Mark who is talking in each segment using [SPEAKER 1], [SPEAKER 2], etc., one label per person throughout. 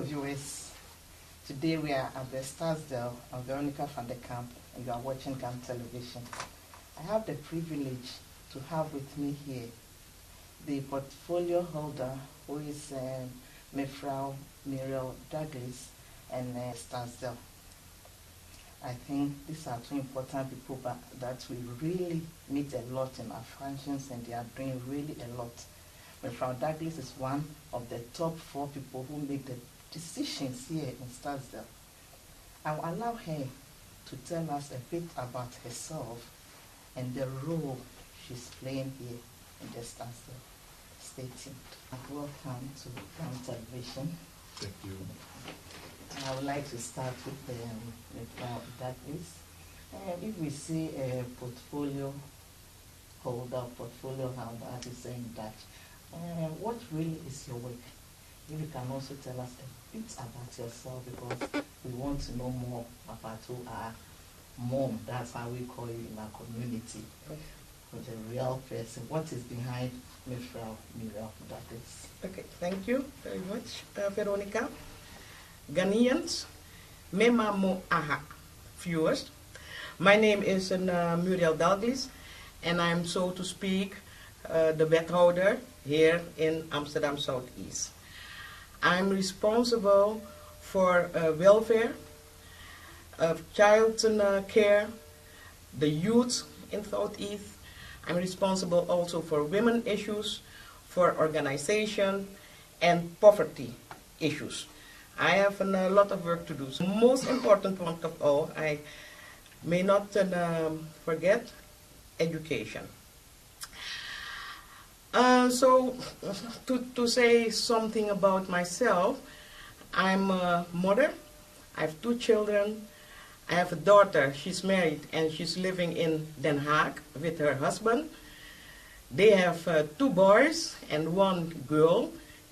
[SPEAKER 1] viewers. Today we are at the Starsdale. I'm Veronica van der Kamp, and you are watching GAM Television. I have the privilege to have with me here the portfolio holder, who is Muriel Dagliesh and Starsdale. I think these are two important people that we really meet a lot in our functions, and they are doing really a lot. Muriel Dagliesh is one of the top 4 people who make the decisions here in Starsdale. I will allow her to tell us a bit about herself and the role she's playing here in the Starsdale. Stay tuned. Welcome to GAM Television.
[SPEAKER 2] Thank you.
[SPEAKER 1] I would like to start with Dagliesh. If we see a portfolio holder, how to say in Dutch, what really is your work? If you can also tell us a bit about yourself, because we want to know more about who are mom. That's how we call you in our community. For the real person, what is behind Muriel Dagliesh?
[SPEAKER 3] Okay, thank you very much, Veronica. Ghanaians, Mema Mo Aha viewers. My name is Muriel Dagliesh, and I'm, so to speak, the wethouder here in Amsterdam Southeast. I'm responsible for welfare, child care, the youth in Southeast. I'm responsible also for women issues, for organization, and poverty issues. I have a lot of work to do. So most important point of all, I may not forget education. So to say something about myself, I'm a mother. I have 2 children. I have a daughter. She's married and she's living in Den Haag with her husband. They have 2 boys and 1 girl.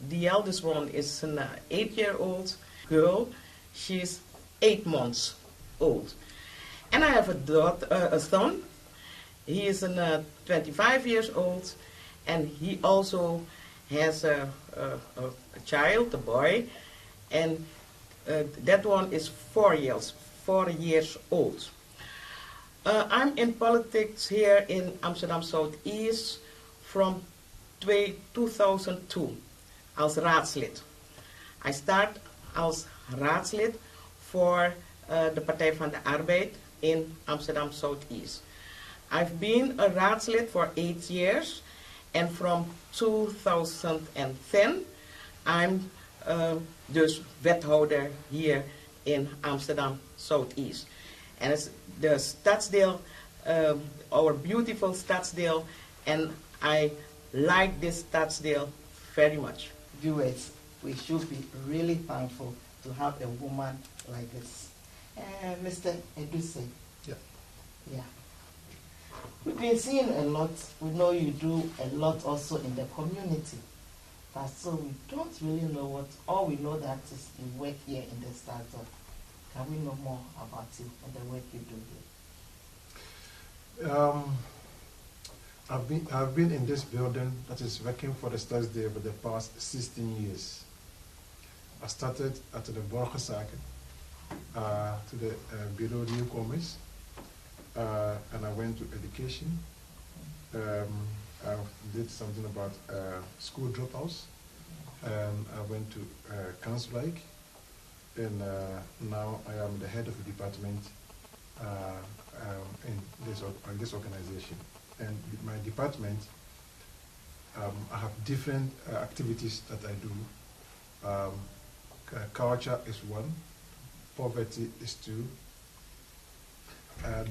[SPEAKER 3] The eldest one is an 8-year-old girl. She's 8 months old. And I have a son. He is 25 years old, and he also has a child, a boy, and that one is 4 years old. I'm in politics here in Amsterdam Southeast from 2002 als raadslid. I start als raadslid voor de Partij van de Arbeid in Amsterdam Southeast. I've been a raadslid for 8 years, and from 2010 I'm dus wethouder here in Amsterdam Southeast. And it's the Stadsdeel, our beautiful Stadsdeel, and I like this Stadsdeel very much.
[SPEAKER 1] Viewers, we should be really thankful to have a woman like this. Mr. Eduse.
[SPEAKER 2] Yeah.
[SPEAKER 1] Yeah. We've been seeing a lot. We know you do a lot also in the community. But so we don't really know what, all we know that is you work here in the startup. Can we know more about you and the work you do here?
[SPEAKER 2] I've been in this building that is working for the Stadsdeel for the past 16 years. I started at the Borgerzaken, to the Bureau Newcomers, and I went to education. I did something about school dropouts. I went to Kanswijk, and now I am the head of the department in this organization. And with my department, I have different activities that I do. Culture is 1, poverty is 2,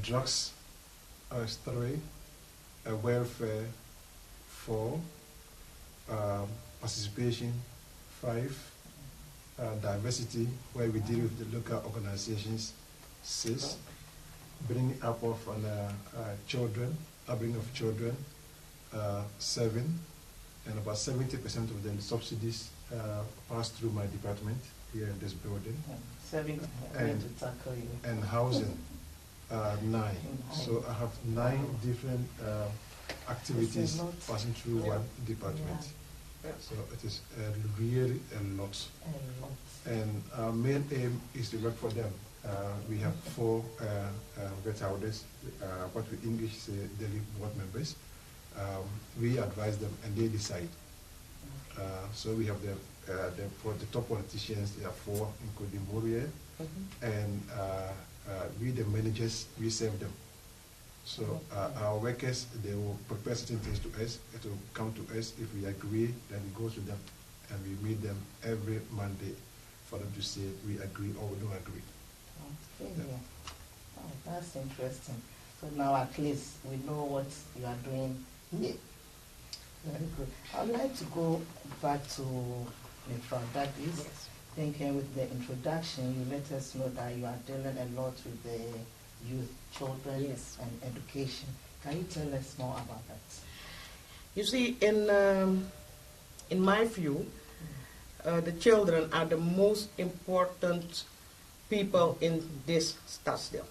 [SPEAKER 2] drugs is 3, welfare 4, participation 5, diversity, where we deal with the local organizations 6, bringing up of children, upbringing of children 7, and about 70% of the subsidies pass through my department here in this building.
[SPEAKER 1] 7,
[SPEAKER 2] and housing 9. So I have 9 different activities passing through one department. So it is really a lot.
[SPEAKER 1] A lot.
[SPEAKER 2] And our main aim is to work for them. We have 4 vet holders, what we English say daily board members. We advise them and they decide. So we have for the top politicians, there are 4, including Muriel, and we the managers, we serve them. So our workers, they will prepare certain things to us. It will come to us. If we agree, then it goes to them, and we meet them every Monday for them to say we agree or we don't agree.
[SPEAKER 1] Okay, yeah. Oh, that's interesting. So now at least we know what you are doing here. Very good. I'd like to go back to Muriel Dagliesh.
[SPEAKER 3] Yes.
[SPEAKER 1] Thinking with the introduction, you let us know that you are dealing a lot with the youth, children,
[SPEAKER 3] Yes.
[SPEAKER 1] and education. Can you tell us more about that?
[SPEAKER 3] You see, in my view, the children are the most important people in this stadsdeel.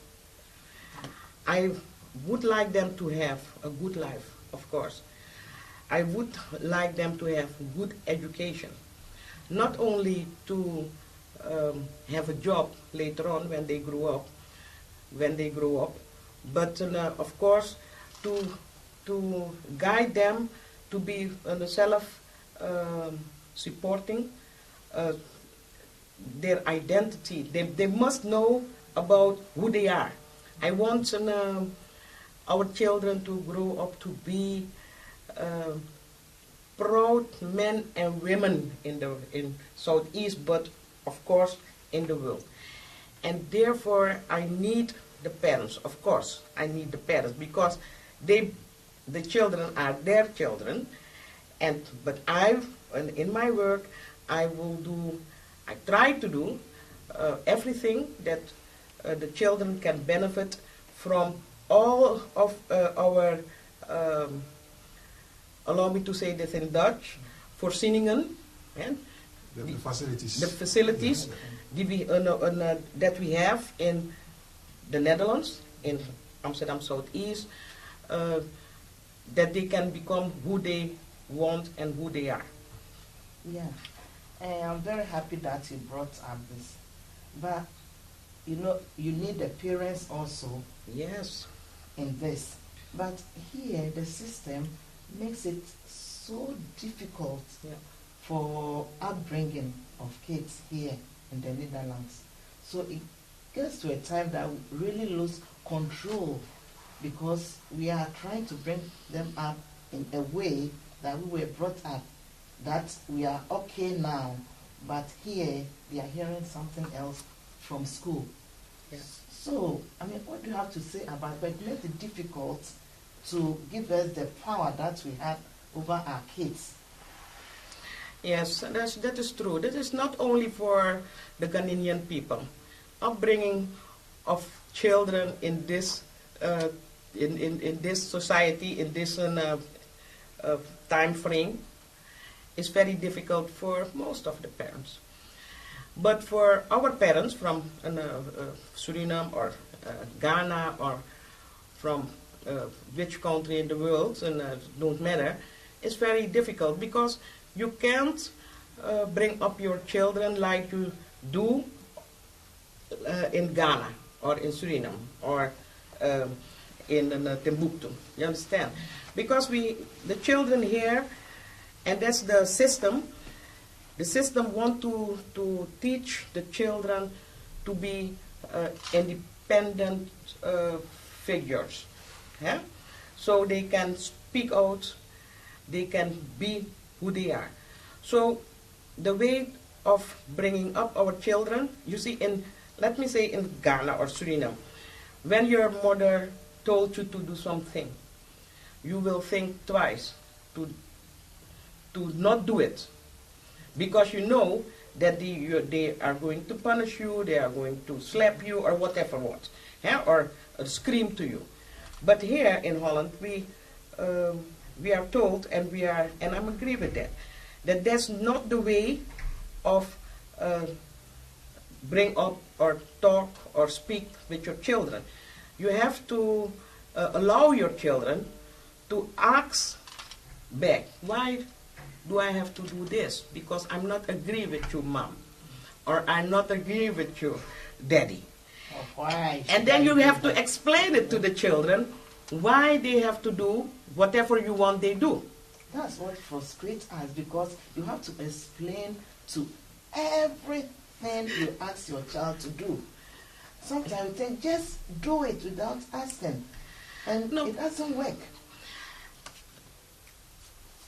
[SPEAKER 3] I would like them to have a good life, of course. I would like them to have good education, not only to have a job later on when they grow up, but of course to guide them to be self-supporting their identity. They must know about who they are. I want our children to grow up to be proud men and women in Southeast, but of course in the world. And therefore I need the parents, of course. I need the parents because the children are their children. But in my work, I try to do everything that the children can benefit from all of our, allow me to say this in Dutch, voorzieningen,
[SPEAKER 2] The facilities.
[SPEAKER 3] the facilities that we have in the Netherlands, in Amsterdam Southeast, that they can become who they want and who they are.
[SPEAKER 1] Yeah, and I'm very happy that you brought up this. But, you know, you need the parents also
[SPEAKER 3] Yes.
[SPEAKER 1] in this. But here, the system makes it so difficult
[SPEAKER 3] Yeah.
[SPEAKER 1] for upbringing of kids here in the Netherlands. So it gets to a time that we really lose control because we are trying to bring them up in a way that we were brought up, that we are okay now, but here they are hearing something else from school.
[SPEAKER 3] Yeah.
[SPEAKER 1] So, I mean, what do you have to say about it? But it makes it difficult to give us the power that we have over our kids.
[SPEAKER 3] Yes, that is true. That is not only for the Ghanaian people. Upbringing of children in this in this society, in this time frame, is very difficult for most of the parents. But for our parents from Suriname or Ghana or from which country in the world, and don't matter, it's very difficult because you can't bring up your children like you do in Ghana or in Suriname or in Timbuktu. You understand? Because the children here, and that's the system. The system want to teach the children to be independent figures, yeah? So they can speak out, they can be who they are. So the way of bringing up our children, you see, let me say in Ghana or Suriname, when your mother told you to do something, you will think twice to not do it, because you know that they are going to punish you, they are going to slap you or whatever what, yeah? Or scream to you. But here in Holland we are told, and I'm agree with that that's not the way of bring up or talk or speak with your children. You have to allow your children to ask back. Why do I have to do this? Because I'm not agree with you, mom. Or I'm not agree with you, daddy.
[SPEAKER 1] Why?
[SPEAKER 3] And then you have to explain it to the children why they have to do whatever you want they do.
[SPEAKER 1] That's what frustrates us, because you have to explain to everything you ask your child to do. Sometimes you think, just do it without asking. And
[SPEAKER 3] No.
[SPEAKER 1] it doesn't work.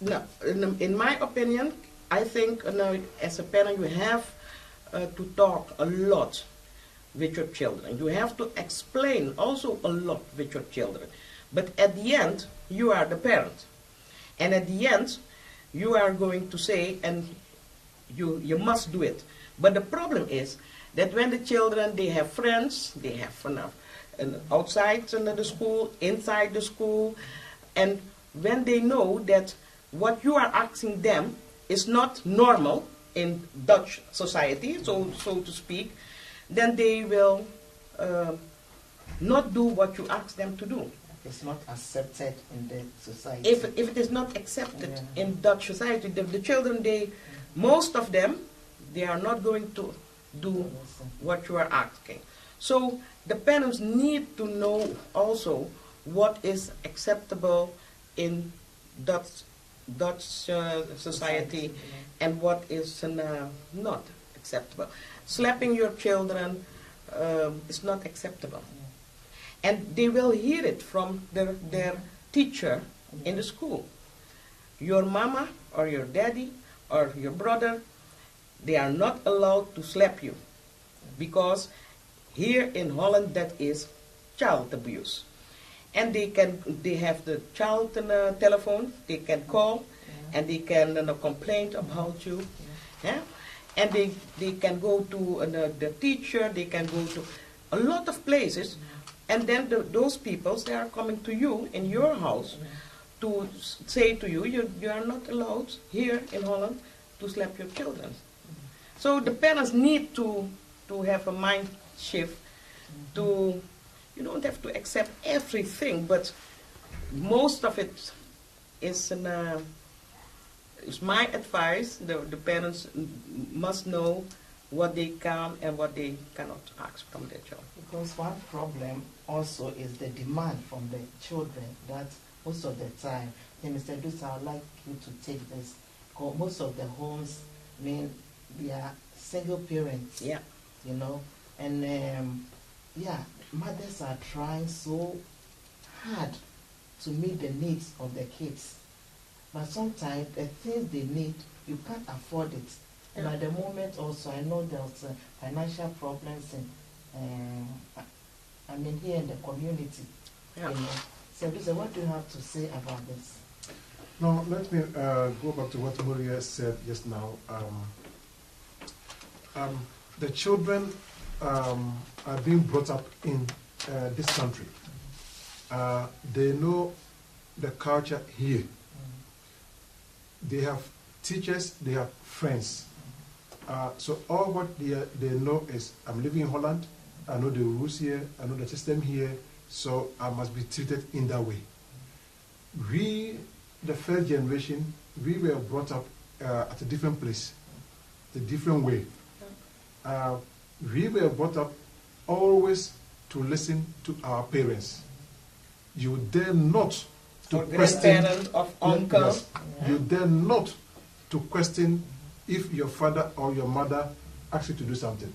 [SPEAKER 3] No, in my opinion, I think as a parent you have to talk a lot with your children. You have to explain also a lot with your children. But at the end, you are the parent. And at the end, you are going to say, and you must do it. But the problem is that when the children, they have friends, they have outside the school, inside the school, and when they know that what you are asking them is not normal in Dutch society, so to speak, then they will not do what you ask them to do.
[SPEAKER 1] It's not accepted in the society.
[SPEAKER 3] If it is not accepted in Dutch society, the children, most of them, they are not going to do what you are asking. So the parents need to know also what is acceptable in Dutch society and what is not acceptable. Slapping your children is not acceptable. And they will hear it from their teacher in the school. Your mama or your daddy or your brother, they are not allowed to slap you, because here in Holland that is child abuse. And they have the child telephone, they can call and they can complain about you. Yeah? And they can go to the teacher, they can go to a lot of places. And then those people, they are coming to you in your house to say to you, you are not allowed here in Holland to slap your children. So the parents need to have a mind shift to, you don't have to accept everything, but most of it is my advice. The parents must know what they can and what they cannot ask from their child.
[SPEAKER 1] Because one problem also is the demand from the children, that most of the time, Mr. Dusa, I would like you to take this. Most of the homes, they are single parents.
[SPEAKER 3] Yeah.
[SPEAKER 1] You know, and mothers are trying so hard to meet the needs of the kids. But sometimes the things they need, you can't afford it. And at the moment also, I know there's financial problems here in the community.
[SPEAKER 3] Yeah.
[SPEAKER 1] You know. So what do you have to say about this?
[SPEAKER 2] Now, let me go back to what Muriel said just now. The children are being brought up in this country. They know the culture here. They have teachers, they have friends. So all what they know is, I'm living in Holland, I know the rules here, I know the system here, so I must be treated in that way. We, the first generation, we were brought up at a different place, a different way. We were brought up always to listen to our parents. You dare not to question,
[SPEAKER 3] grandparent of uncle.
[SPEAKER 2] Yes, you dare not to question if your father or your mother asks you to do something.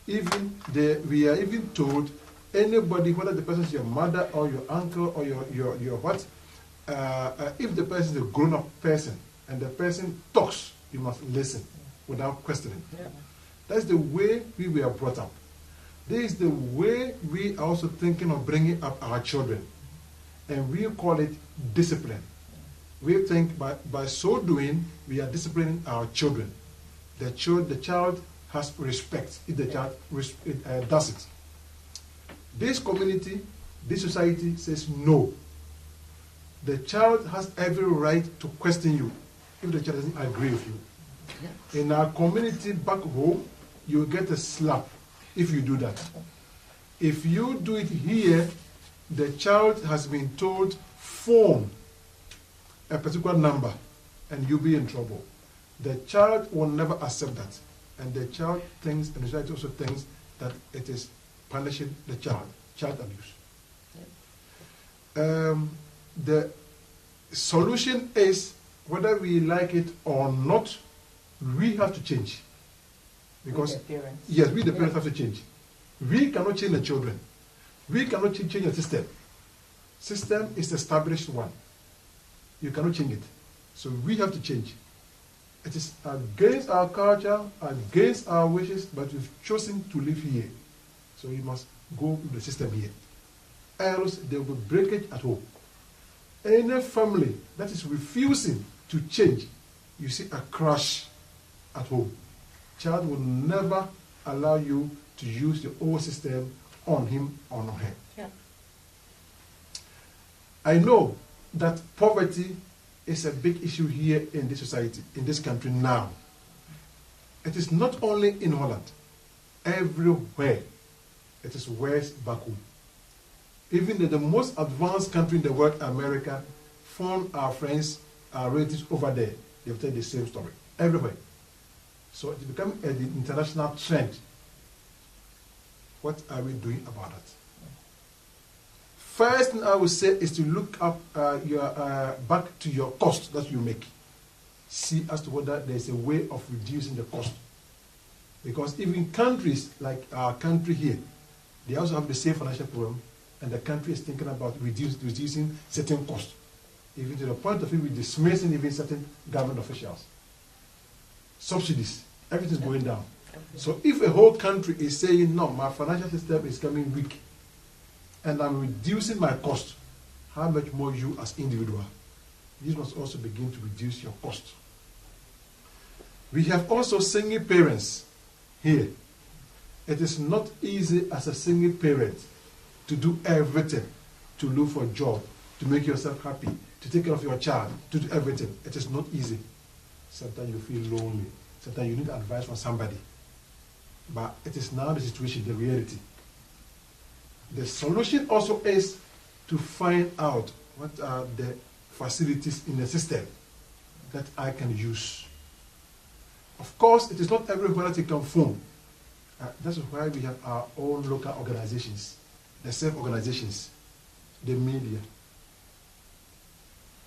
[SPEAKER 2] We are even told, anybody, whether the person is your mother or your uncle or your what, if the person is a grown-up person and the person talks, you must listen without questioning.
[SPEAKER 3] Yeah.
[SPEAKER 2] That's the way we were brought up. This is the way we are also thinking of bringing up our children. And we call it discipline. We think by so doing, we are disciplining our children. The child has respect if the child does it. This community, this society says no. The child has every right to question you if the child doesn't agree with you. Yeah. In our community back home, you get a slap if you do that. If you do it here, the child has been told, phone a particular number and you be in trouble. The child will never accept that. And the child thinks, and the society also thinks, that it is punishing the child abuse. The solution is, whether we like it or not, we have to change. Because,
[SPEAKER 1] We the parents.
[SPEAKER 2] yes, we the parents have to change. We cannot change the children. We cannot change the system. System is the established one. You cannot change it. So we have to change. It is against our culture, against our wishes, but we've chosen to live here. So we must go with the system here. Else there will be breakage at home. Any family that is refusing to change, you see a crash at home. Child will never allow you to use the old system on him or on her.
[SPEAKER 3] Yeah.
[SPEAKER 2] I know that poverty is a big issue here in this society, in this country now. It is not only in Holland, everywhere. It is worse back home. Even the most advanced country in the world, America, found our friends, our relatives over there. They've told the same story, everywhere. So it's becoming an international trend. What are we doing about it? First thing I would say is to look up back to your cost that you make. See as to whether there's a way of reducing the cost. Because even countries like our country here, they also have the same financial problem, and the country is thinking about reducing certain costs, even to the point of even dismissing even certain government officials. Subsidies, everything's going down. So if a whole country is saying, no, my financial system is coming weak, and I'm reducing my cost, how much more you as individual? You must also begin to reduce your cost. We have also single parents here. It is not easy as a single parent to do everything, to look for a job, to make yourself happy, to take care of your child, to do everything. It is not easy. Sometimes you feel lonely. Sometimes you need advice from somebody. But it is now the situation, the reality. The solution also is to find out what are the facilities in the system that I can use. Of course, it is not everywhere that you can phone. That's why we have our own local organizations, the self-organizations, the media.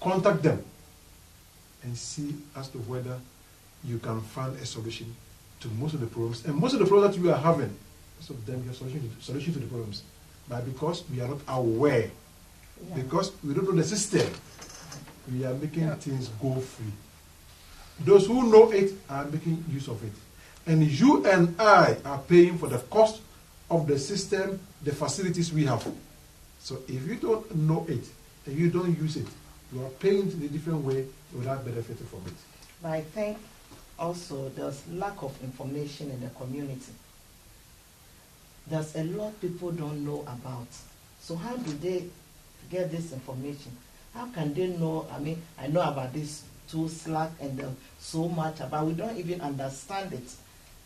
[SPEAKER 2] Contact them and see as to whether you can find a solution to most of the problems. And most of the problems that you are having, most of them have solution to the problems. But because we are not aware, because we don't know the system, we are making things go free. Those who know it are making use of it. And you and I are paying for the cost of the system, the facilities we have. So if you don't know it, and you don't use it, you are paying in a different way without benefiting from it.
[SPEAKER 1] But I think also there's lack of information in the community. There's a lot people don't know about. So how do they get this information? How can they know? I mean, I know about this too slack and so much about, we don't even understand it.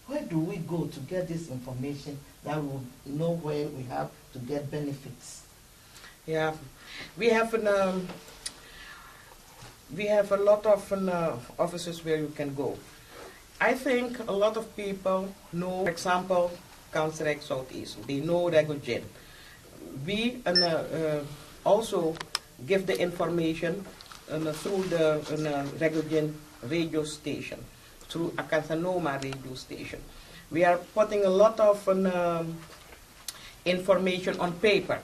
[SPEAKER 1] Where do we go to get this information that we will know where we have to get benefits?
[SPEAKER 3] Yeah, we have a lot of offices where you can go. I think a lot of people know, for example, Council Southeast. They know Regogin. We also give the information through the Regogin radio station, through Akansanoma radio station. We are putting a lot of information on paper.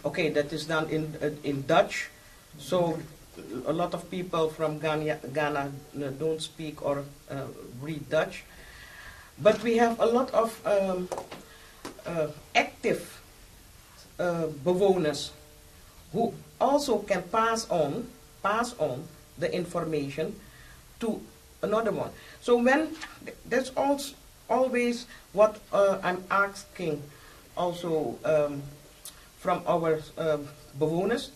[SPEAKER 3] Okay, that is done in Dutch. So a lot of people from Ghana don't speak or read Dutch. But we have a lot of active bewoners who also can pass on the information to another one. So that's also always what I'm asking also from our bewoners.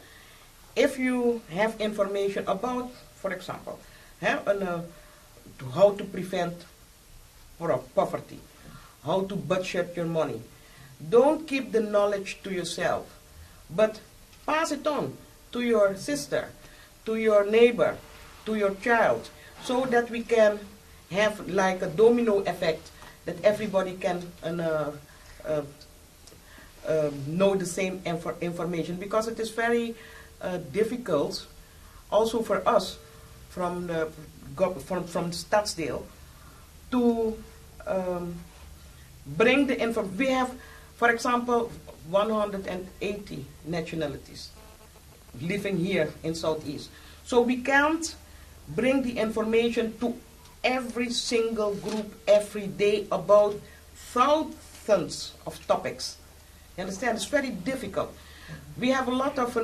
[SPEAKER 3] If you have information about, for example, how to prevent poverty, how to budget your money, don't keep the knowledge to yourself, but pass it on to your sister, to your neighbor, to your child, so that we can have like a domino effect, that everybody can know the same information, because it is very difficult also for us from the Stadsdale to bring the information. We have, for example, 180 nationalities living here in Southeast. So we can't bring the information to every single group every day about thousands of topics. You understand? It's very difficult. We have a lot of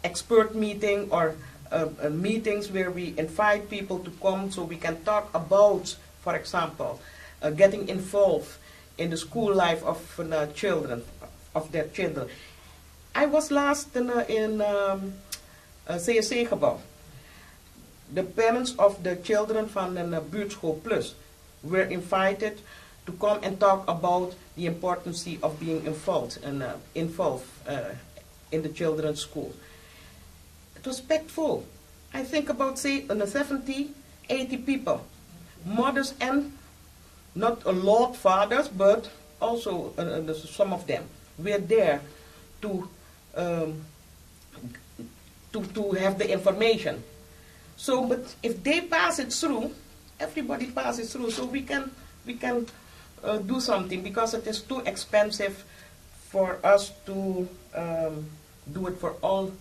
[SPEAKER 3] expert meeting or meetings where we invite people to come so we can talk about, for example, getting involved in the school life of children, of their children. I was last in CSC-gebouw. The parents of the children van the Buurtschool Plus were invited to come and talk about the importance of being involved in the children's school. It was packed full. I think about, say, 70, 80 people, mothers and not a lot fathers, but also some of them were there to have the information. So, but if they pass it through, everybody passes through. So we can do something, because it is too expensive for us to do it for all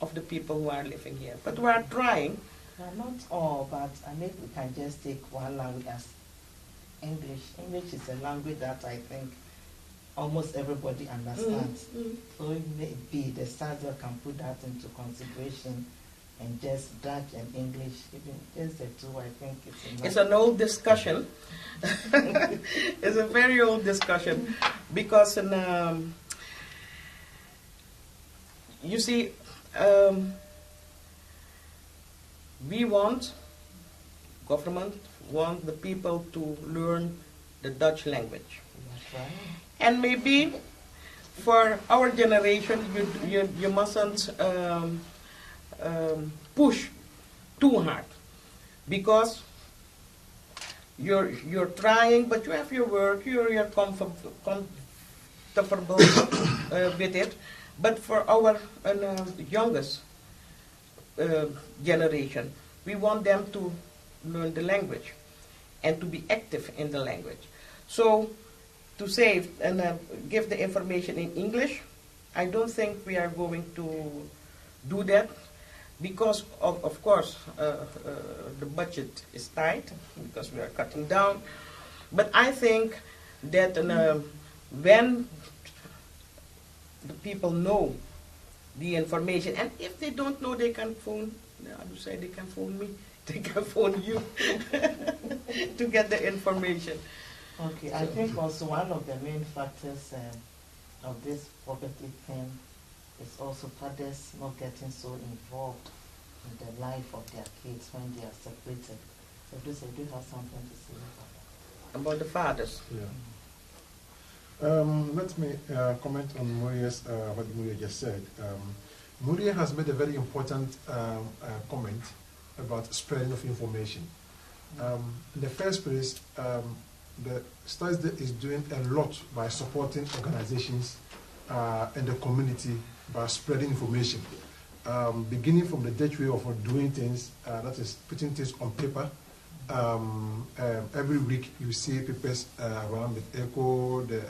[SPEAKER 3] of the people who are living here. But we are trying.
[SPEAKER 1] Well, not all, but maybe we can just take one language as English. English is a language that I think almost everybody understands.
[SPEAKER 3] Mm-hmm.
[SPEAKER 1] So it may be the Stadsdale can put that into consideration, and just Dutch and English, even just the two, I think it's enough.
[SPEAKER 3] It's an old discussion. It's a very old discussion, because you see, government want the people to learn the Dutch language.
[SPEAKER 1] That's right.
[SPEAKER 3] And maybe for our generation, you mustn't push too hard, because you're trying, but you have your work, you're comfortable with it. But for our youngest generation, we want them to learn the language and to be active in the language. So to save and give the information in English, I don't think we are going to do that, because of course the budget is tight, because we are cutting down. But I think that when the people know the information, and if they don't know, they can phone. I would say they can phone me. They can phone you to get the information.
[SPEAKER 1] Okay, I think also one of the main factors of this poverty thing is also fathers not getting so involved in the life of their kids when they are separated. So do you have something to say about that?
[SPEAKER 3] About the fathers.
[SPEAKER 2] Yeah. Let me comment on Muriel's, what Muriel just said. Muriel has made a very important comment about spreading of information. In the first place, the Stadsdale is doing a lot by supporting organizations in the community by spreading information. Beginning from the Dutch way of doing things, that is putting things on paper. Every week you see papers around the ECHO, the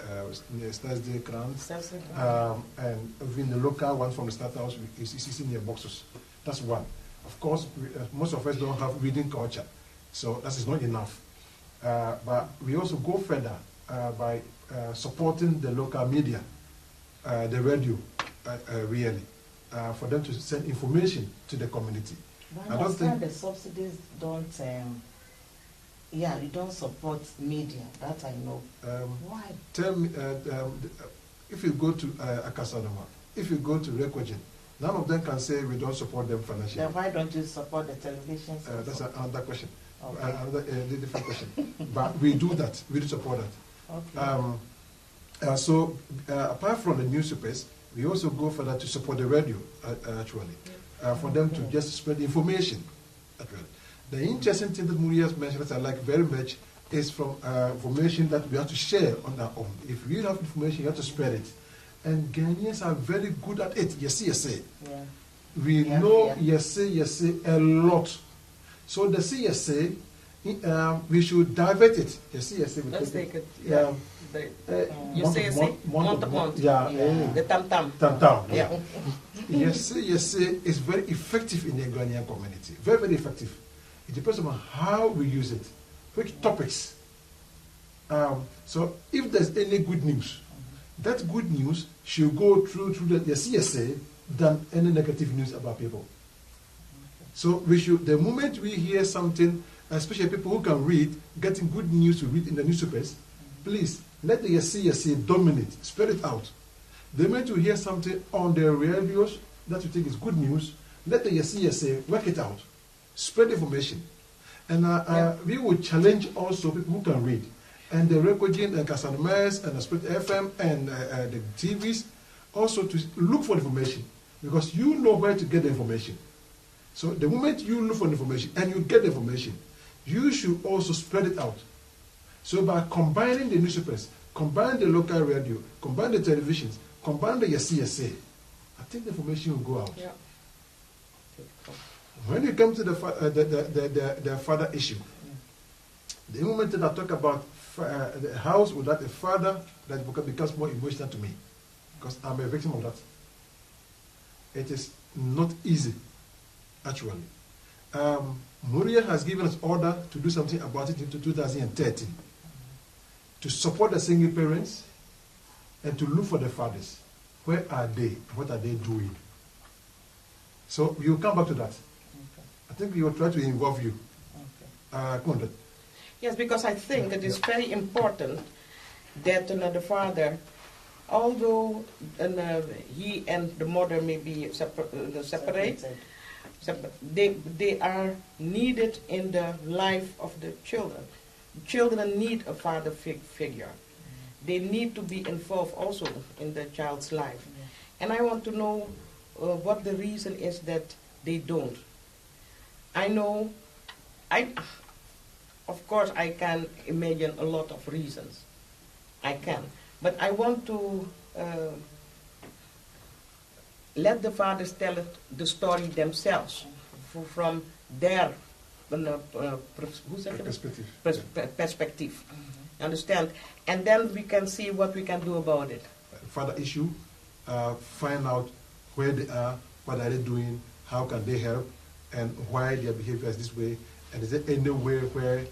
[SPEAKER 2] Stadsdale Krant, and even the local ones from the Start House is in their boxes. That's one. Of course, most of us don't have reading culture, so that is not enough. But we also go further by supporting the local media, the radio, really, for them to send information to the community.
[SPEAKER 1] But I don't think the subsidies don't. You don't support media. That I know. Why?
[SPEAKER 2] Tell me, if you go to Akasanoma, if you go to Rekojen, none of them can say we don't support them financially.
[SPEAKER 1] Then why don't you support the television?
[SPEAKER 2] That's another question.
[SPEAKER 1] Okay.
[SPEAKER 2] Another different question. But we do that. We do support that.
[SPEAKER 1] Okay.
[SPEAKER 2] So apart from the newspapers, we also go further to support the radio, actually, for them to just spread information actually. The interesting thing that Muriel has mentioned that I like very much is from information that we have to share on our own. If you have information, you have to spread it. And Ghanaians are very good at it. Yes,
[SPEAKER 1] Yeah.
[SPEAKER 2] we
[SPEAKER 1] Yeah,
[SPEAKER 2] know
[SPEAKER 1] yeah.
[SPEAKER 2] yes, a lot. So the CSA, we should divert it. Yes,
[SPEAKER 3] Let's take it.
[SPEAKER 2] Yeah.
[SPEAKER 3] You say, month.
[SPEAKER 2] Yeah.
[SPEAKER 3] The tam-tam.
[SPEAKER 2] Tam.
[SPEAKER 3] Yeah.
[SPEAKER 2] Yes, is very effective in the Ghanaian community. Very, very effective. It depends on how we use it, which topics. So if there's any good news, that good news should go through the CSA than any negative news about people. So we should, the moment we hear something, especially people who can read, getting good news to read in the newspapers, please let the CSA dominate, spread it out. The moment you hear something on the radios that you think is good news, let the CSA work it out, spread information. And we will challenge also people who can read. And the Recogin and Casanomers and the Spirit FM and the TVs also to look for information, because you know where to get the information. So the moment you look for information and you get the information, you should also spread it out. So by combining the newspapers, combine the local radio, combine the televisions, combine the CSA, I think the information will go out.
[SPEAKER 3] Yeah.
[SPEAKER 2] When you come to the father issue, the moment that I talk about the house without a father, that becomes more emotional to me, because I'm a victim of that. It is not easy, actually. Muriel has given us order to do something about it into 2013, to support the single parents and to look for the fathers. Where are they? What are they doing? So we will come back to that.
[SPEAKER 1] Okay.
[SPEAKER 2] I think we will try to involve you.
[SPEAKER 1] Okay.
[SPEAKER 3] Yes, because I think it is very important that the father, although he and the mother may be separate, they are needed in the life of the children. Children need a father figure. They need to be involved also in the child's life. And I want to know what the reason is that they don't. I know, of course I can imagine a lot of reasons. I can. But I want to let the fathers tell the story themselves from their perspective. Understand? And then we can see what we can do about it.
[SPEAKER 2] Father issue, find out where they are, what are they doing, how can they help, and why their behavior is this way, and is there any way where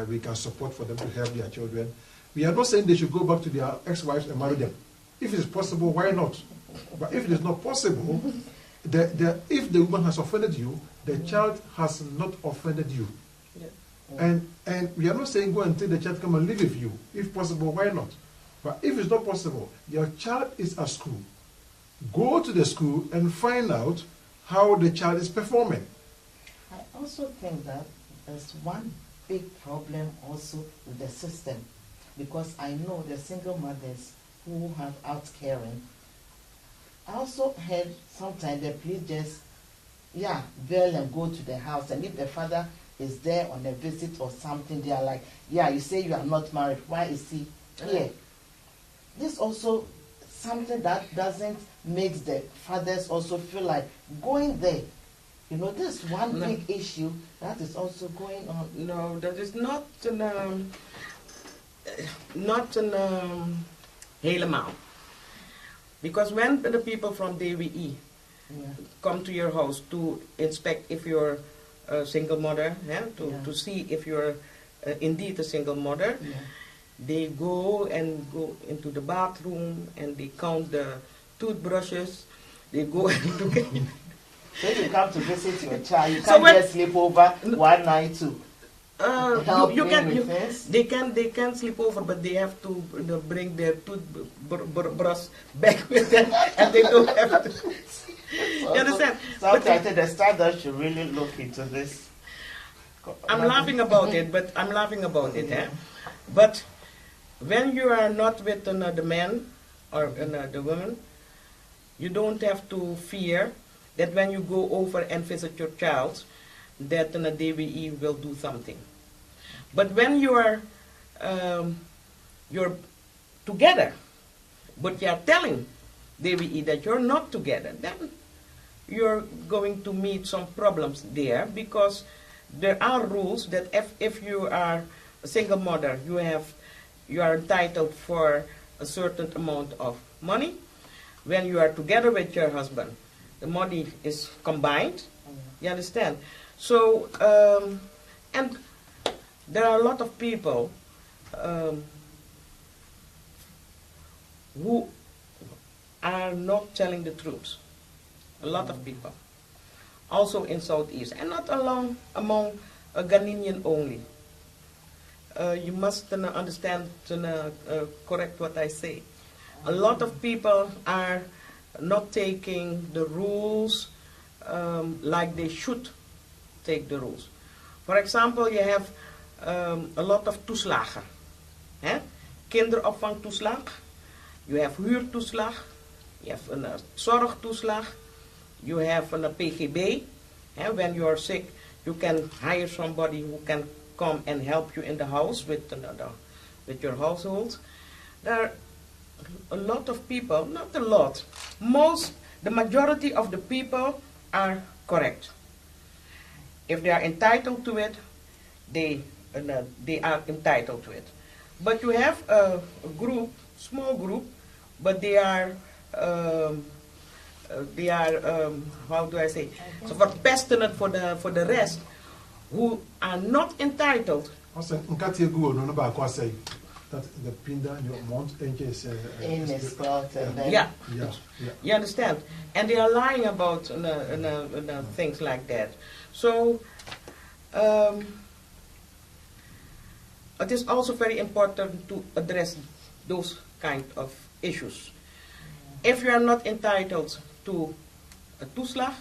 [SPEAKER 2] we can support for them to help their children. We are not saying they should go back to their ex-wives and marry them. If it is possible, why not? But if it is not possible, if the woman has offended you, the child has not offended you. Yeah. And we are not saying go and take the child, come and live with you. If possible, why not? But if it's not possible, your child is at school. Go to the school and find out how the child is performing.
[SPEAKER 1] I also think that there's one big problem also with the system, because I know the single mothers who have out caring. I also heard sometimes the police just, bail and go to the house, and if the father is there on a visit or something, they are like, you say you are not married, why is he here? This also something that doesn't make the fathers also feel like going there. You know, this one big issue that is also going on.
[SPEAKER 3] No, that is not helemaal. Because when the people from DWE come to your house to inspect if you're a single mother, to see if you're indeed a single mother, they go into the bathroom and they count the toothbrushes. They go and look at
[SPEAKER 1] So if you come to visit your child, you can't just sleep over one night too.
[SPEAKER 3] They can sleep over, but they have to bring their toothbrush back with them, and they don't have to. You understand?
[SPEAKER 1] Sometimes I think the standard should really look into this.
[SPEAKER 3] I'm laughing about it, But when you are not with another man or another woman, you don't have to fear that when you go over and visit your child, that the DWE will do something. But when you're together, but you're telling DWE that you're not together, then you're going to meet some problems there, because there are rules that if you are a single mother, you are entitled for a certain amount of money. When you are together with your husband, the money is combined. You understand? So, and there are a lot of people who are not telling the truth. A lot of people. Also in Southeast, and not among Ghanaian only. You must understand, correct what I say. A lot of people are not taking the rules like they should take the rules. For example, you have a lot of toeslagen. Kinderopvangtoeslag, you have huurtoeslag, you have een zorgtoeslag, you have a PGB. When you are sick, you can hire somebody who can come and help you in the house with your household. There are a lot of people, not a lot, the majority of the people are correct. If they are entitled to it, they are entitled to it. But you have a group, small group, but they are how do I say, so verpesten het for the rest, who are not entitled.
[SPEAKER 2] Also, that the pinda in your mouth is
[SPEAKER 1] in his cloth, and then
[SPEAKER 3] Yeah. You understand? And they are lying about things like that. So it is also very important to address those kind of issues. If you are not entitled to a toeslag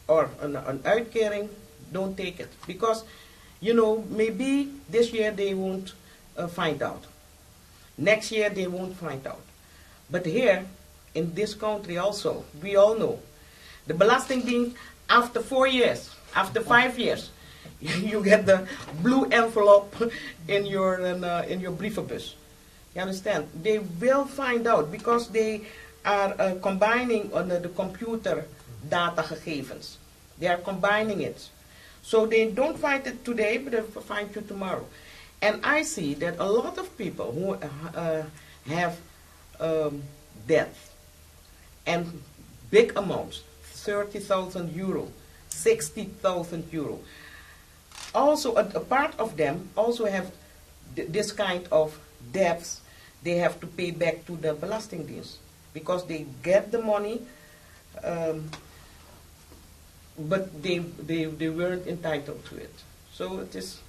[SPEAKER 3] or an uitkering, don't take it. Because, maybe this year they won't find out. Next year they won't find out. But here, in this country also, we all know, the Belastingdienst, after 4 years, after 5 years, you get the blue envelope in your brievenbus. You understand? They will find out, because they are combining on the computer data gegevens. They are combining it. So they don't find it today, but they'll find you tomorrow. And I see that a lot of people who have debt and big amounts, 30,000 euro, 60,000 euro. Also, a part of them also have this kind of debts they have to pay back to the Belastingdienst, because they get the money, but they weren't entitled to it. So it is.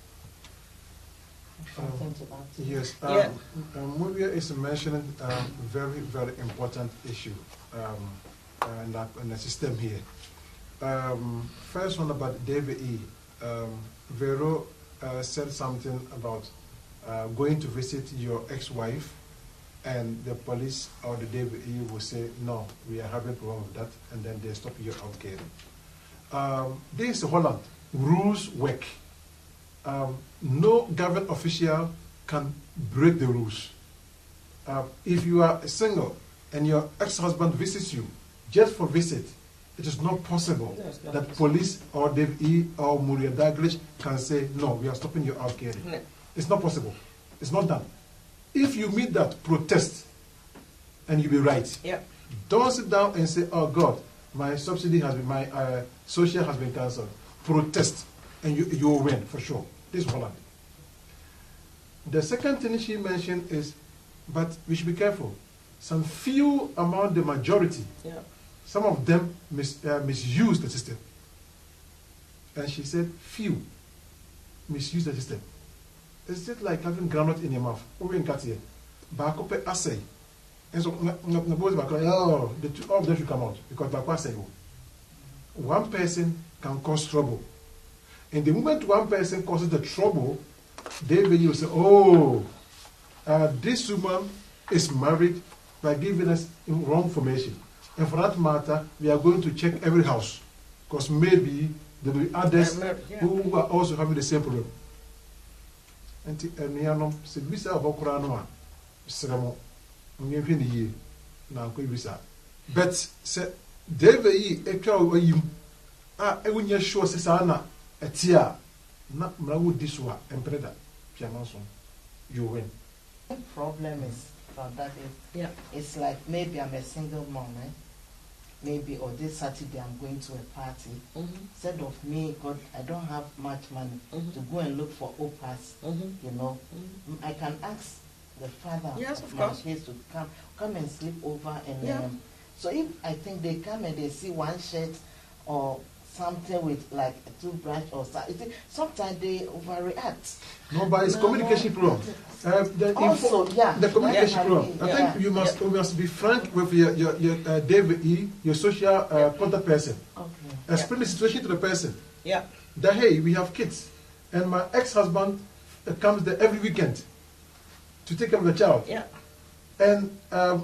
[SPEAKER 2] Yes, Muriel is mentioning a very, very important issue in the system here. First one about DVE. Vero said something about going to visit your ex-wife, and the police or the DVE will say, no, we are having a problem with that, and then they stop your outcaring. This is Holland. Rules work. No government official can break the rules. If you are single and your ex-husband visits you just for visit, it is not possible that police or DVE or Muriel Dagliesh can say, no, we are stopping your outcaring. No. It's not possible. It's not done. If you meet that, protest, and you'll be right.
[SPEAKER 3] Yeah.
[SPEAKER 2] Don't sit down and say, oh God, my subsidy has been, my social has been cancelled. Protest, and you will win for sure. This is Holland. The second thing she mentioned is, but we should be careful. Some few among the majority, some of them misuse the system. And she said, few misuse the system. It's just like having granite in your mouth. Over in Katia. Bakope assay. And so, all of them should come out, because Bakwa say, one person can cause trouble. And the moment one person causes the trouble, they will say, oh, this woman is married by giving us wrong information. And for that matter, we are going to check every house, because maybe There will be others
[SPEAKER 3] Yeah.
[SPEAKER 2] who are also having the same problem. And Nianom said, Visa of Okuranoa, Seramo, Muyapini, now could visa. But said, David, a cow, you when you're sure, Sisana, a tear, not Mrawood this one, and Preda, Pianoso, you win.
[SPEAKER 1] The problem is that is,
[SPEAKER 3] Yeah.
[SPEAKER 1] it's like maybe I'm a single mom, eh? Maybe or this Saturday I'm going to a party. Instead of me, God, I don't have much money to go and look for opas. You know, I can ask the father
[SPEAKER 3] Yes, of
[SPEAKER 1] my
[SPEAKER 3] course.
[SPEAKER 1] kids to come and sleep over, and
[SPEAKER 3] Yeah.
[SPEAKER 1] so if I think they come and they see one shirt or something with like a toothbrush or something, sometimes they overreact.
[SPEAKER 2] No, but it's communication problem.
[SPEAKER 1] Also, yeah,
[SPEAKER 2] The communication
[SPEAKER 1] yeah,
[SPEAKER 2] problem. I
[SPEAKER 1] yeah.
[SPEAKER 2] think you must be frank with your David E, your social contact person.
[SPEAKER 1] Okay.
[SPEAKER 2] Explain the situation to the person.
[SPEAKER 3] Yeah.
[SPEAKER 2] That hey, we have kids, and my ex-husband comes there every weekend to take care of the child.
[SPEAKER 3] Yeah.
[SPEAKER 2] And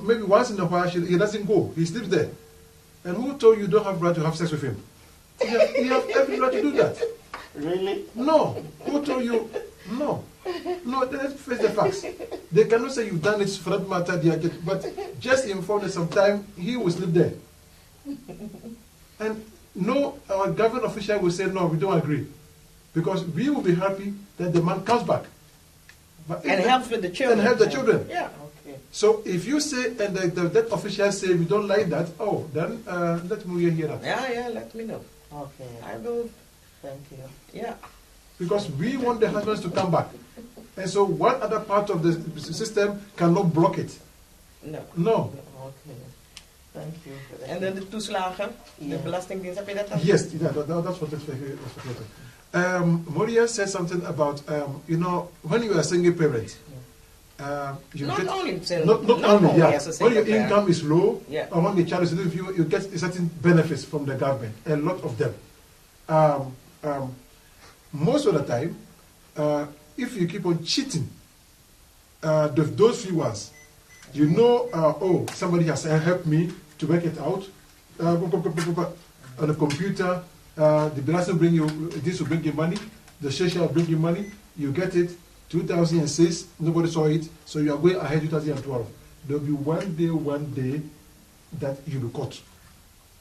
[SPEAKER 2] maybe once in a while he doesn't go. He sleeps there. And who told you don't have right to have sex with him? You have every right to do that.
[SPEAKER 1] Really?
[SPEAKER 2] No. Who told you? No. No, let's face the facts. They cannot say you've done it for that matter, but just inform them sometime he will sleep there. And no, our government official will say, no, we don't agree. Because we will be happy that the man comes back. But
[SPEAKER 3] And helps with the children.
[SPEAKER 2] And help the children.
[SPEAKER 3] Yeah.
[SPEAKER 1] Okay.
[SPEAKER 2] So if you say, and that official say we don't like that, oh, then let me hear that.
[SPEAKER 3] Yeah, let me know.
[SPEAKER 1] Okay.
[SPEAKER 3] I will,
[SPEAKER 1] Thank you.
[SPEAKER 3] yeah.
[SPEAKER 2] Because we want the husbands to come back. And so one other part of the system cannot block it.
[SPEAKER 3] No.
[SPEAKER 2] No.
[SPEAKER 1] Okay. Thank you. for that.
[SPEAKER 3] En dan de toeslagen, de
[SPEAKER 1] Ja.
[SPEAKER 3] belastingdienst, heb je dat dan?
[SPEAKER 2] Yes, yeah, that's what it's Muriel said something about, when you are a single parent, you
[SPEAKER 3] Not
[SPEAKER 2] get,
[SPEAKER 3] only single,
[SPEAKER 2] not only, yeah,
[SPEAKER 3] as a
[SPEAKER 2] when your
[SPEAKER 3] single parent.
[SPEAKER 2] income is low,
[SPEAKER 3] Yeah.
[SPEAKER 2] or when the child is little, you get certain benefits from the government, a lot of them. Most of the time, if you keep on cheating, those few ones, you know, oh, somebody has helped me to work it out on a computer. The balance will bring you, this will bring you money, the social will bring you money, you get it. 2006, nobody saw it, so you are going ahead 2012. There will be one day that you'll be caught.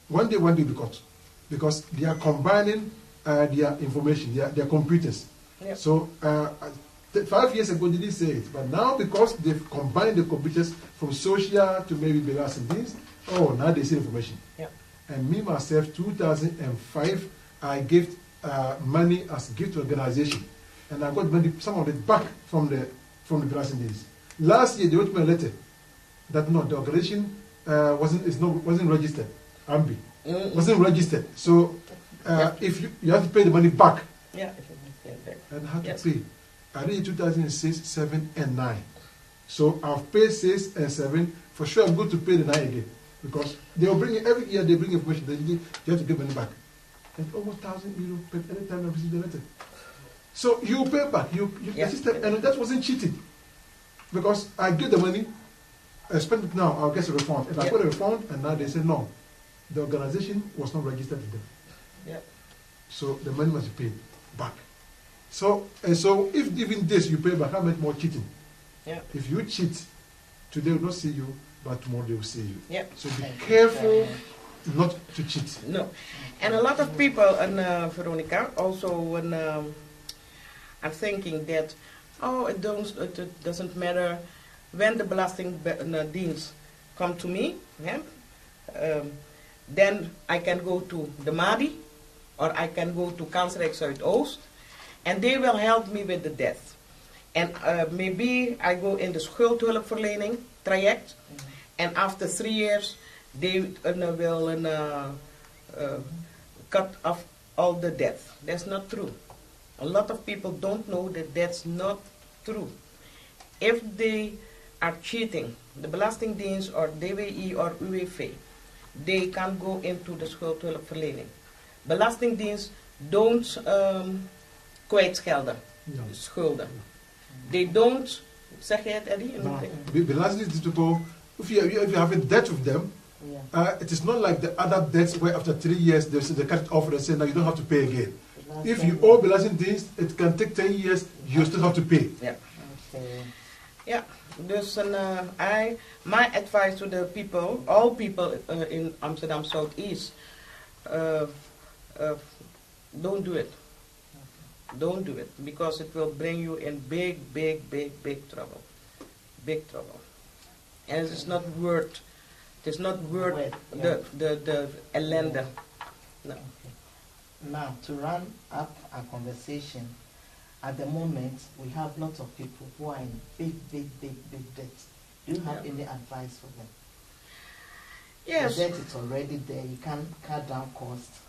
[SPEAKER 2] One day you'll be caught. Because they are combining their information, their computers.
[SPEAKER 3] Yep.
[SPEAKER 2] So 5 years ago they didn't say it, but now because they've combined the computers from social to maybe balance and things, oh, now they see information.
[SPEAKER 3] Yep.
[SPEAKER 2] And me myself, 2005, I gave money as a gift to organization, and I got money, some of it back from the balancing days. Last year they wrote me a letter that no, the organization wasn't registered. AMBI wasn't registered. So if you have to pay the money back,
[SPEAKER 3] Yeah.
[SPEAKER 2] and how to
[SPEAKER 3] Yes.
[SPEAKER 2] pay. I did it 2006, 7, and 9. So I've paid 6 and 7. For sure, I'm going to pay the 9 again. Because they will bring it every year, they bring information. You have to give money back. And almost €1,000 every time I receive the letter. So you pay back.
[SPEAKER 3] Yeah.
[SPEAKER 2] The system, and that wasn't cheating. Because I give the money, I spend it now, I'll get a refund. And I got a refund, and now they say no. The organization was not registered with them.
[SPEAKER 3] Yeah.
[SPEAKER 2] So the money must be paid back. So if even this you pay back, how much more cheating?
[SPEAKER 3] Yeah.
[SPEAKER 2] If you cheat, today will not see you, but tomorrow they will see you.
[SPEAKER 3] Yeah.
[SPEAKER 2] So be careful not to cheat.
[SPEAKER 3] No. And a lot of people, and Veronica, also are thinking that, oh, it doesn't matter when the belastingdienst come to me, yeah? Then I can go to the MADI, or I can go to Kansrijk Zuidoost, and they will help me with the death. And maybe I go in the schuldhulpverlening traject, and after 3 years, they will cut off all the death. That's not true. A lot of people don't know that that's not true. If they are cheating, the Belastingdienst or DWI or UWV, they can go into the schuldhulpverlening. Belastingdienst don't kwijtschelden, schulden. They don't, zeg jij het Eddie?
[SPEAKER 2] The last is to go, if you have a debt with them,
[SPEAKER 1] Yeah.
[SPEAKER 2] It is not like the other debts where after 3 years they cut it off and say, now you don't have to pay again. If you owe belasting things, it can take 10 years, you still have to pay.
[SPEAKER 3] Yeah.
[SPEAKER 1] Okay.
[SPEAKER 3] Yeah. Dus my advice to the people, all people in Amsterdam Southeast, don't do it. Don't do it, because it will bring you in big trouble. Big trouble. And it is not worth. It is not worth the ellende. No.
[SPEAKER 1] Okay. Now, to run up our conversation, at the moment, we have lots of people who are in big debt. Do you have any advice for them?
[SPEAKER 3] Yes.
[SPEAKER 1] The debt is already there. You can't cut down costs.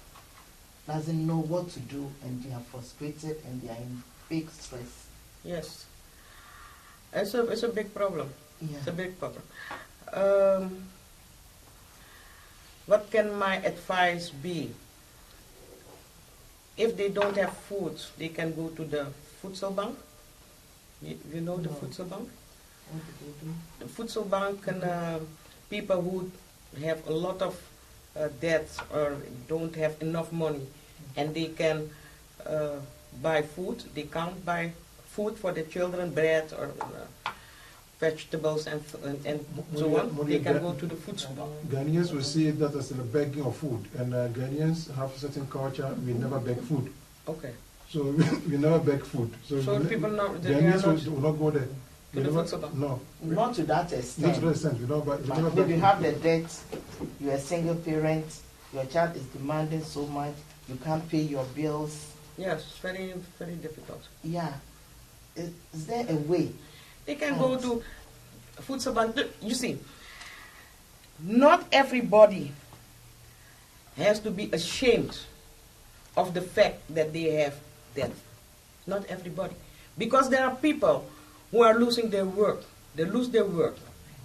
[SPEAKER 1] Doesn't know what to do, and they are frustrated and they are in big stress.
[SPEAKER 3] Yes. It's a big problem.
[SPEAKER 1] Yeah.
[SPEAKER 3] It's a big problem. What can my advice be? If they don't have food, they can go to the voedselbank. You know the
[SPEAKER 1] No.
[SPEAKER 3] voedselbank?
[SPEAKER 1] What do they do?
[SPEAKER 3] The voedselbank and people who have a lot of debts or don't have enough money, and they can buy food. They can't buy food for the children, bread or vegetables and so on. They can go to the voedselbank.
[SPEAKER 2] Ghanaians will see that as a begging of food, and Ghanaians have a certain culture, we never beg food.
[SPEAKER 3] Okay.
[SPEAKER 2] So we never beg food.
[SPEAKER 3] So people know they are
[SPEAKER 2] Ghanaians
[SPEAKER 3] not
[SPEAKER 2] will not go there.
[SPEAKER 3] to
[SPEAKER 2] We
[SPEAKER 3] the
[SPEAKER 2] never-
[SPEAKER 3] voedselbank.
[SPEAKER 2] No.
[SPEAKER 1] Not to that
[SPEAKER 2] Not to
[SPEAKER 1] extent.
[SPEAKER 2] that extent. We don't, but we never
[SPEAKER 1] But
[SPEAKER 2] beg
[SPEAKER 1] if you
[SPEAKER 2] food.
[SPEAKER 1] have the debt, you're a single parent, your child is demanding so much, you can't pay your bills.
[SPEAKER 3] Yes, very difficult.
[SPEAKER 1] Yeah. Is there a way?
[SPEAKER 3] They can go to voedselbank. You see, not everybody has to be ashamed of the fact that they have debt. Not everybody. Because there are people who are losing their work. They lose their work.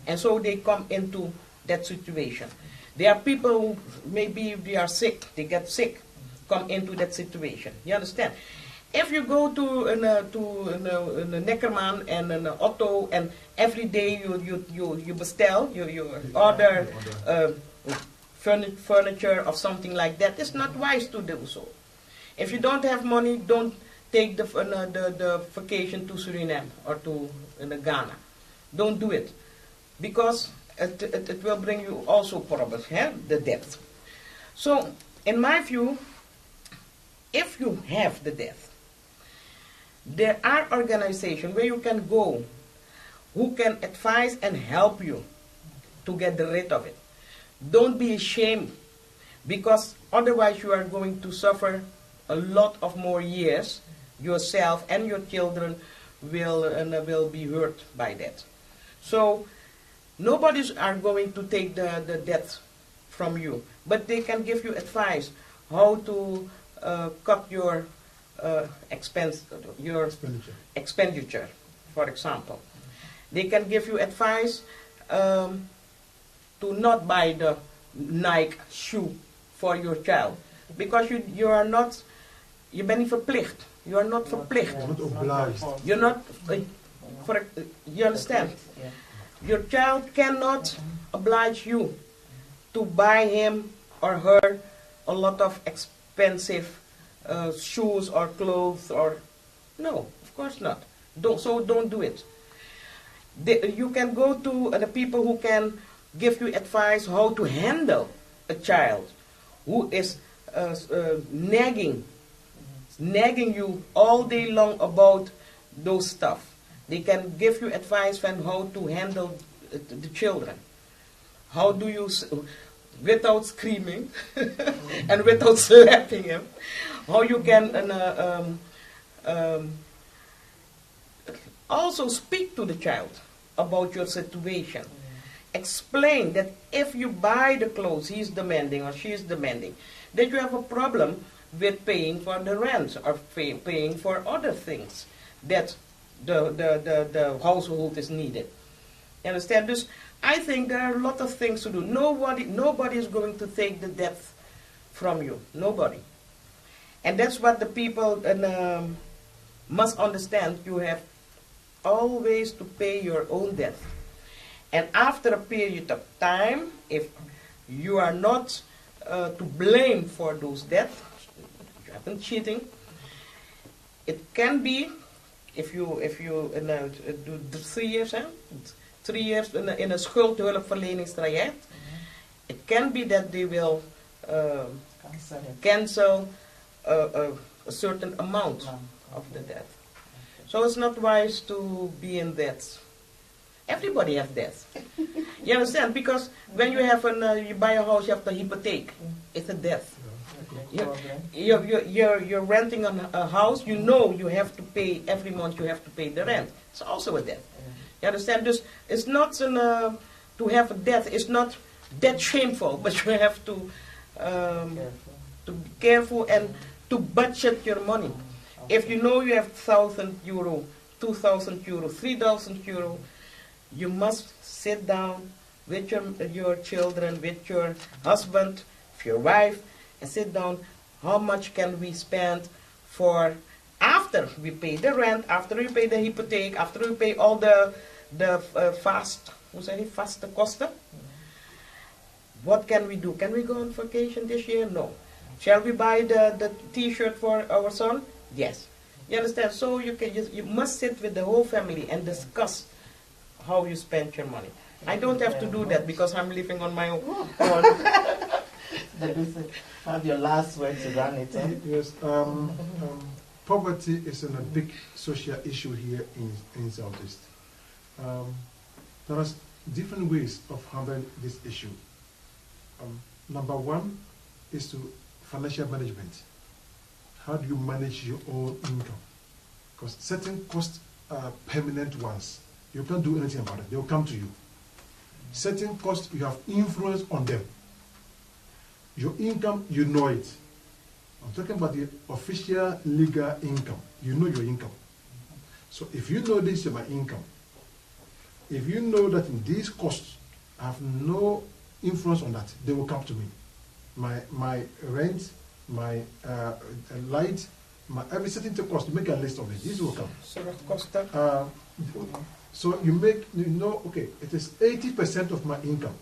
[SPEAKER 3] And so they come into that situation. There are people who maybe they are sick, they get sick, come into that situation. You understand? If you go to a Neckerman and an Otto, and every day you bestel, you order furniture or something like that, it's not wise to do so. If you don't have money, don't take the vacation to Suriname or to Ghana. Don't do it, because it will bring you also problems, the debt. So, in my view, if you have the debt, there are organizations where you can go who can advise and help you to get rid of it. Don't be ashamed, because otherwise you are going to suffer a lot of more years. Yourself and your children will be hurt by that. So nobody's are going to take the debt from you, but they can give you advice how to cut your expenditure, for example. They can give you advice to not buy the Nike shoe for your child, because je bent niet verplicht. You are not verplicht.
[SPEAKER 2] You're not obliged.
[SPEAKER 3] You're not, you understand?
[SPEAKER 1] Yeah.
[SPEAKER 3] Your child cannot oblige you to buy him or her a lot of expensive shoes or clothes or, no, of course not. Don't do it. You can go to the people who can give you advice how to handle a child who is nagging you all day long about those stuff. They can give you advice on how to handle the children. How do you, without screaming and without slapping him, how you can also speak to the child about your situation. Explain that if you buy the clothes he's demanding or she's demanding, that you have a problem with paying for the rent or paying for other things that the household is needed. You understand? Dus I think there are a lot of things to do. Nobody is going to take the debt from you. Nobody. And that's what the people must understand. You have always to pay your own debt. And after a period of time, if You are not to blame for those debts. You have been cheating. It can be if you do 3 years, 3 years in a schuldhulpverleningstraject. It can be that they will cancel a certain amount of the debt. So it's not wise to be in debt. Everybody has debts. You understand? Because when you have you buy a house, you have the hypotheek. It's a debt. You're renting a house. You know you have to pay every month. You have to pay the rent. It's also a debt. You understand? Just it's not to have a debt. It's not that shameful, but you have to be careful and to budget your money. If you know you have €1,000, €2,000, €3,000, you must sit down with your children, with your husband, with your wife, and sit down. How much can we spend for after we pay the rent, after we pay the hypotheek, after we pay all the vaste kosten? What can we do? Can we go on vacation this year? No. Shall we buy the T-shirt for our son? Yes. You understand? So you must sit with the whole family and discuss how you spend your money. I don't have to do that because I'm living on my own.
[SPEAKER 1] Have your last word to run it.
[SPEAKER 2] Yes. Poverty is a big social issue here in Southeast. There are different ways of handling this issue. Number one is to financial management. How do you manage your own income? Because certain costs are permanent ones. You can't do anything about it. They will come to you. Certain costs, you have influence on them. Your income, you know it. I'm talking about the official legal income. You know your income. So if you know this is my income, if you know that in these costs, I have no influence on that, they will come to me. My rent, my light, my every certain cost, you make a list of it. These will come. So you know, okay, it is 80% of my income.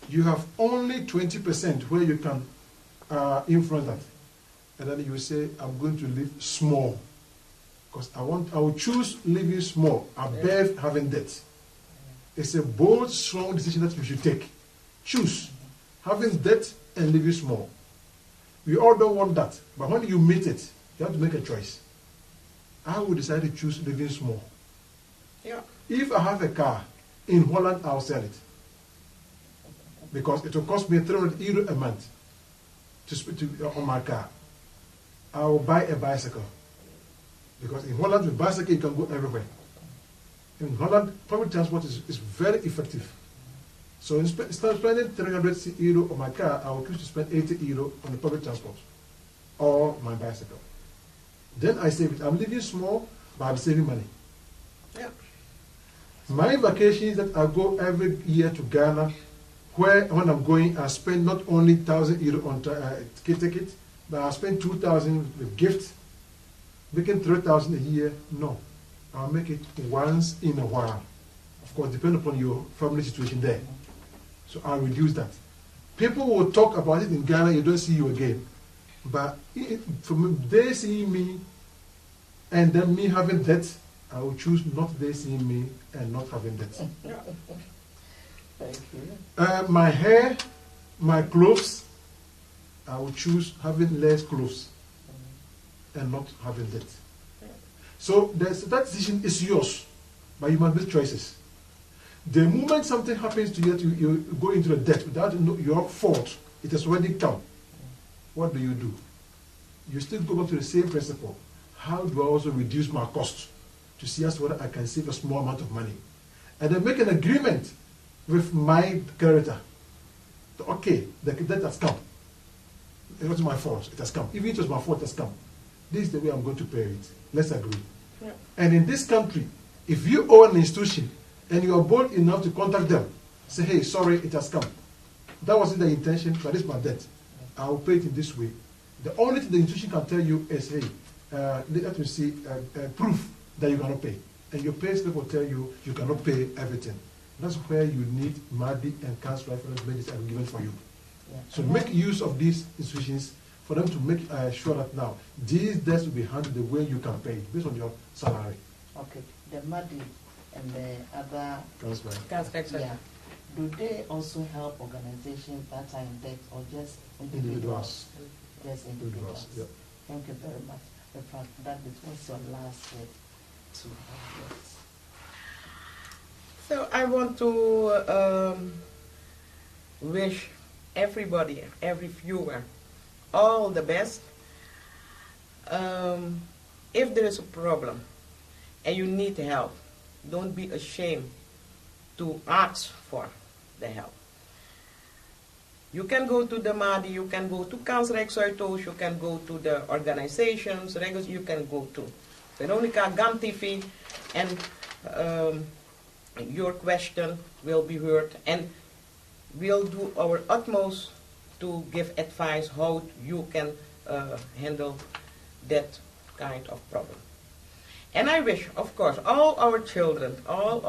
[SPEAKER 2] You have only 20% where you can influence that. And then you say, I'm going to live small. Because I will choose living small above having debt. It's a bold, strong decision that you should take. Choose having debt and living small. We all don't want that. But when you meet it, you have to make a choice. I will decide to choose living small.
[SPEAKER 3] Yeah.
[SPEAKER 2] If I have a car in Holland, I'll sell it. Because it will cost me €300 a month on my car. I will buy a bicycle. Because in Holland, with bicycle, you can go everywhere. In Holland, public transport is very effective. So instead of spending €300 on my car, I will choose to spend €80 on the public transport or my bicycle. Then I save it. I'm living small, but I'm saving money.
[SPEAKER 3] Yeah.
[SPEAKER 2] My vacations that I go every year to Ghana, where when I'm going, I spend not only €1,000 on ticket, but I spend 2,000 with gifts, making 3,000 a year. No, I'll make it once in a while. Of course, depending upon your family situation there. So I'll reduce that. People will talk about it in Ghana, you don't see you again. But from they seeing me and then me having debt, I will choose not they seeing me and not having debt.
[SPEAKER 1] Thank you.
[SPEAKER 2] My hair, my clothes, I will choose having less clothes and not having debt. So that decision is yours, but you must make choices. The moment something happens to you, you go into the debt without your fault, it has already come. What do? You still go back to the same principle. How do I also reduce my cost to see as whether I can save a small amount of money? And then make an agreement with my creditor. Okay, the debt has come. It wasn't my fault, it has come. Even if it was my fault, it has come. This is the way I'm going to pay it. Let's agree. Yeah. And in this country, if you own an institution and you are bold enough to contact them, say, hey, sorry, it has come. That wasn't the intention, but this is my debt. I will pay it in this way. The only thing the institution can tell you is, hey, let me see proof that you cannot pay. And your pay slip will tell you you cannot pay everything. That's where you need MADI and council reference measures are given for you.
[SPEAKER 1] Yeah.
[SPEAKER 2] So make use of these institutions for them to make sure that now these debts will be handled the way you can pay it, based on your salary.
[SPEAKER 1] Okay, the MADI and the other,
[SPEAKER 2] Council.
[SPEAKER 1] yeah, do they also help organizations that are in debt or just individuals? Just individuals.
[SPEAKER 2] Yeah.
[SPEAKER 1] Thank you very much. In fact, that is what's your last word to our guests?
[SPEAKER 3] So I want to wish everybody, every viewer, all the best. If there is a problem and you need help, don't be ashamed to ask for the help. You can go to the MADI, you can go to Kansrijk Zuidoost, you can go to the organizations, you can go to Veronica GAM TV, and your question will be heard, and we'll do our utmost to give advice how you can handle that kind of problem. And I wish, of course, all our children, all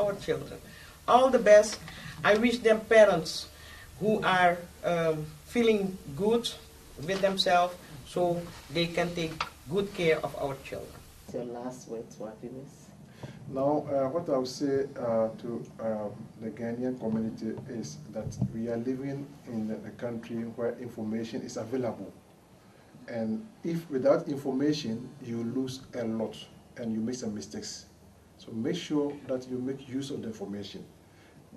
[SPEAKER 3] the best. I wish them parents who are feeling good with themselves so they can take good care of our children.
[SPEAKER 1] Your last word to our viewers?
[SPEAKER 2] Now, what I would say to the Ghanaian community is that we are living in a country where information is available. And if without information, you lose a lot and you make some mistakes. So make sure that you make use of the information.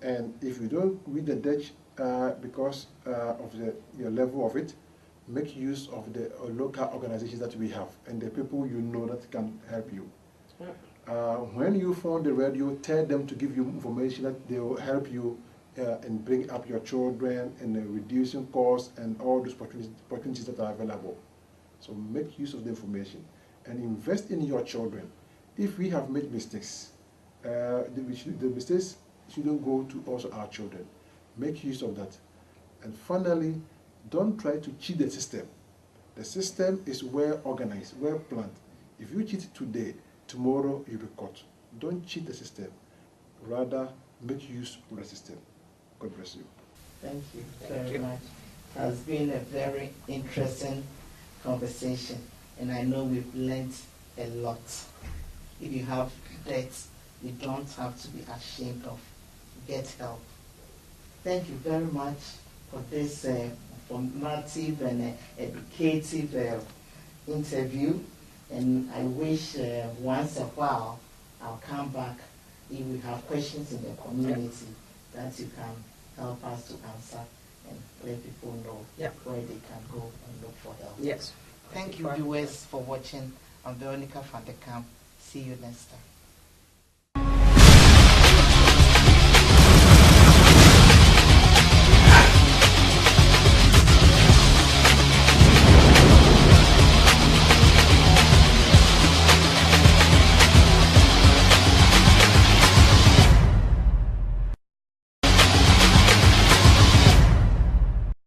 [SPEAKER 2] And if you don't read the Dutch because of your level of it, make use of the local organizations that we have and the people you know that can help you. When you phone the radio, tell them to give you information that they will help you in bringing up your children and reducing costs and all those opportunities that are available. So make use of the information and invest in your children. If we have made mistakes, the mistakes shouldn't go to also our children. Make use of that. And finally, don't try to cheat the system. The system is well organized, well planned. If you cheat today, tomorrow you'll be caught. Don't cheat the system. Rather, make use of the system. God bless you.
[SPEAKER 1] Thank you very much. It has been a very interesting conversation, and I know we've learned a lot. If you have debts, you don't have to be ashamed of. Get help. Thank you very much for this informative and educative interview. And I wish once a while I'll come back if we have questions in the community that you can help us to answer and let people know where they can go and look for help.
[SPEAKER 3] Yes.
[SPEAKER 1] Thank you, viewers, for watching. I'm Veronica van der Kamp. See you next time.